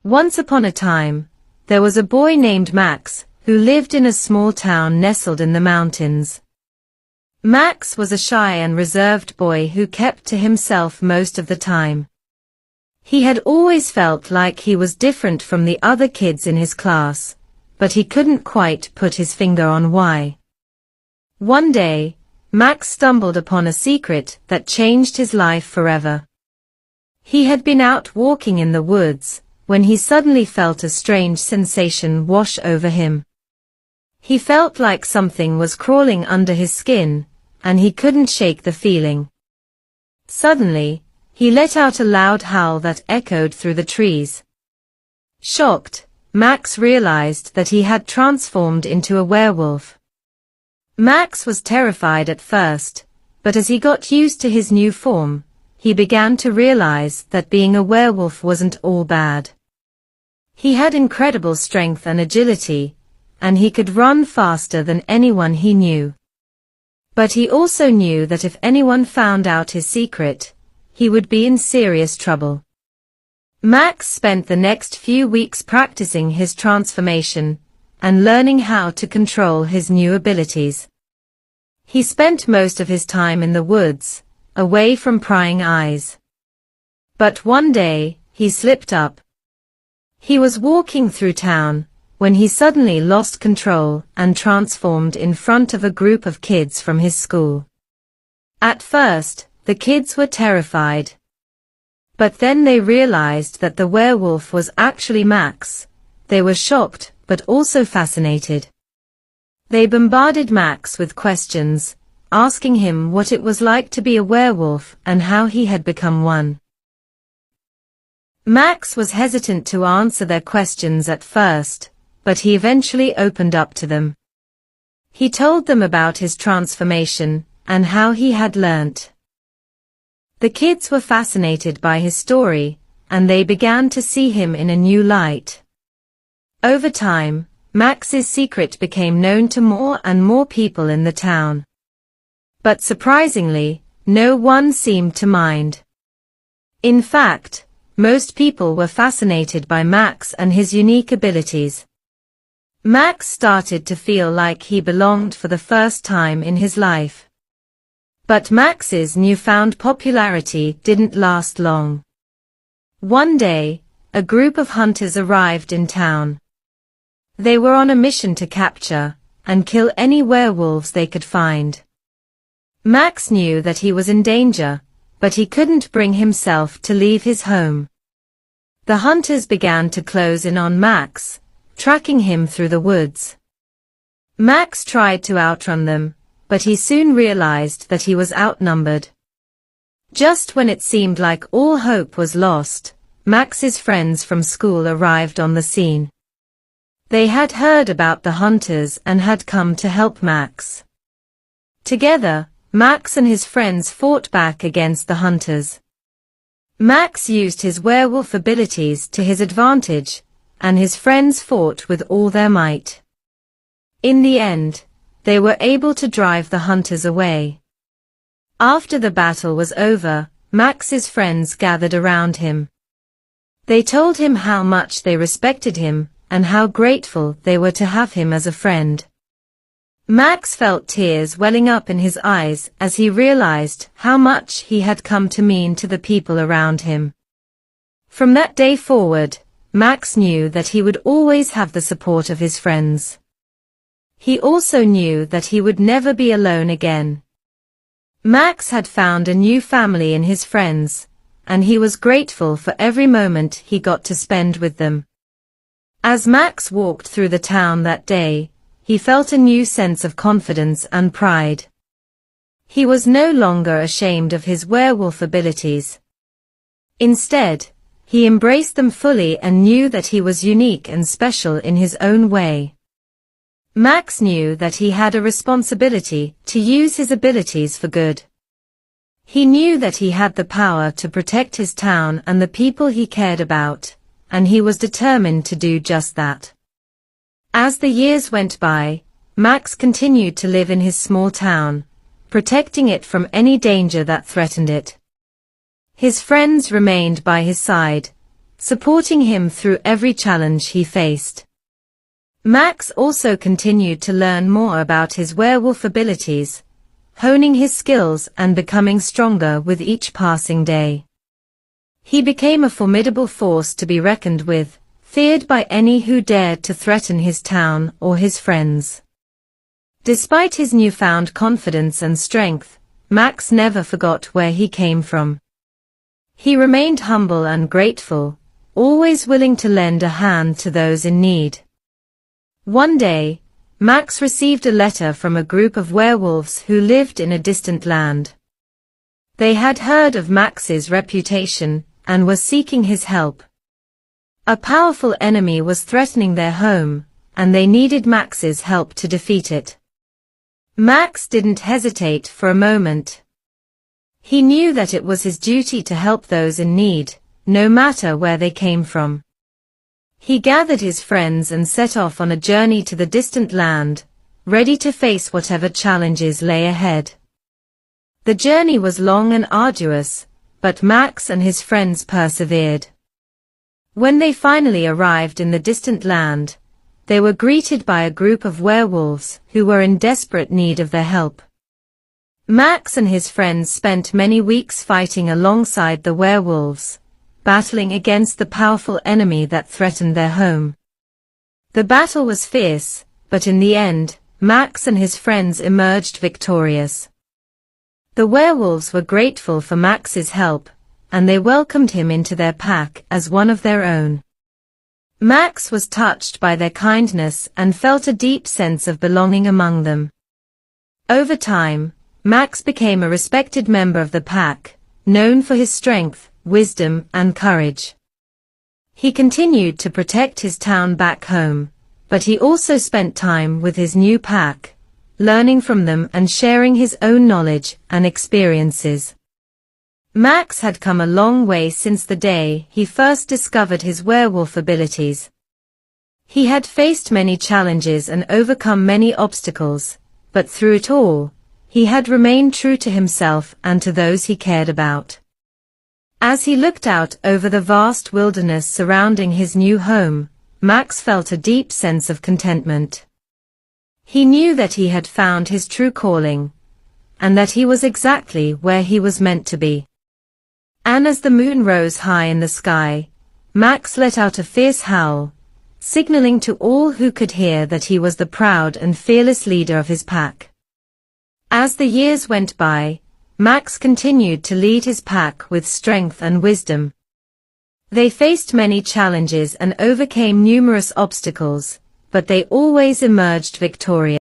Once upon a time, there was a boy named Max, who lived in a small town nestled in the mountains. Max was a shy and reserved boy who kept to himself most of the time. He had always felt like he was different from the other kids in his class, but he couldn't quite put his finger on why. One day, Max stumbled upon a secret that changed his life forever. He had been out walking in the woods, when he suddenly felt a strange sensation wash over him. He felt like something was crawling under his skin, and he couldn't shake the feeling. Suddenly, he let out a loud howl that echoed through the trees. Shocked, Max realized that he had transformed into a werewolf. Max was terrified at first, but as he got used to his new form, he began to realize that being a werewolf wasn't all bad. He had incredible strength and agility, and he could run faster than anyone he knew. But he also knew that if anyone found out his secret, he would be in serious trouble. Max spent the next few weeks practicing his transformation and learning how to control his new abilities. He spent most of his time in the woods, away from prying eyes. But one day, he slipped up. He was walking through town, when he suddenly lost control and transformed in front of a group of kids from his school. At first, the kids were terrified. But then they realized that the werewolf was actually Max. They were shocked, but also fascinated. They bombarded Max with questions, asking him what it was like to be a werewolf and how he had become one. Max was hesitant to answer their questions at first, but he eventually opened up to them. He told them about his transformation and how he had learnt. The kids were fascinated by his story, and they began to see him in a new light. Over time, Max's secret became known to more and more people in the town. But surprisingly, no one seemed to mind. In fact, most people were fascinated by Max and his unique abilities. Max started to feel like he belonged for the first time in his life. But Max's newfound popularity didn't last long. One day, a group of hunters arrived in town. They were on a mission to capture and kill any werewolves they could find. Max knew that he was in danger, but he couldn't bring himself to leave his home. The hunters began to close in on Max, tracking him through the woods. Max tried to outrun them, but he soon realized that he was outnumbered. Just when it seemed like all hope was lost, Max's friends from school arrived on the scene. They had heard about the hunters and had come to help Max. Together, Max and his friends fought back against the hunters. Max used his werewolf abilities to his advantage, and his friends fought with all their might. In the end, they were able to drive the hunters away. After the battle was over, Max's friends gathered around him. They told him how much they respected him, and how grateful they were to have him as a friend. Max felt tears welling up in his eyes as he realized how much he had come to mean to the people around him. From that day forward, Max knew that he would always have the support of his friends. He also knew that he would never be alone again. Max had found a new family in his friends, and he was grateful for every moment he got to spend with them. As Max walked through the town that day, he felt a new sense of confidence and pride. He was no longer ashamed of his werewolf abilities. Instead, he embraced them fully and knew that he was unique and special in his own way. Max knew that he had a responsibility to use his abilities for good. He knew that he had the power to protect his town and the people he cared about, and he was determined to do just that. As the years went by, Max continued to live in his small town, protecting it from any danger that threatened it. His friends remained by his side, supporting him through every challenge he faced. Max also continued to learn more about his werewolf abilities, honing his skills and becoming stronger with each passing day. He became a formidable force to be reckoned with, feared by any who dared to threaten his town or his friends. Despite his newfound confidence and strength, Max never forgot where he came from. He remained humble and grateful, always willing to lend a hand to those in need. One day, Max received a letter from a group of werewolves who lived in a distant land. They had heard of Max's reputation and were seeking his help. A powerful enemy was threatening their home, and they needed Max's help to defeat it. Max didn't hesitate for a moment. He knew that it was his duty to help those in need, no matter where they came from. He gathered his friends and set off on a journey to the distant land, ready to face whatever challenges lay ahead. The journey was long and arduous, but Max and his friends persevered. When they finally arrived in the distant land, they were greeted by a group of werewolves who were in desperate need of their help. Max and his friends spent many weeks fighting alongside the werewolves, battling against the powerful enemy that threatened their home. The battle was fierce, but in the end, Max and his friends emerged victorious. The werewolves were grateful for Max's help, and they welcomed him into their pack as one of their own. Max was touched by their kindness and felt a deep sense of belonging among them. Over time, Max became a respected member of the pack, known for his strength, wisdom, and courage. He continued to protect his town back home, but he also spent time with his new pack, learning from them and sharing his own knowledge and experiences. Max had come a long way since the day he first discovered his werewolf abilities. He had faced many challenges and overcome many obstacles, but through it all, he had remained true to himself and to those he cared about. As he looked out over the vast wilderness surrounding his new home, Max felt a deep sense of contentment. He knew that he had found his true calling, and that he was exactly where he was meant to be. And as the moon rose high in the sky, Max let out a fierce howl, signaling to all who could hear that he was the proud and fearless leader of his pack. As the years went by, Max continued to lead his pack with strength and wisdom. They faced many challenges and overcame numerous obstacles, but they always emerged victorious.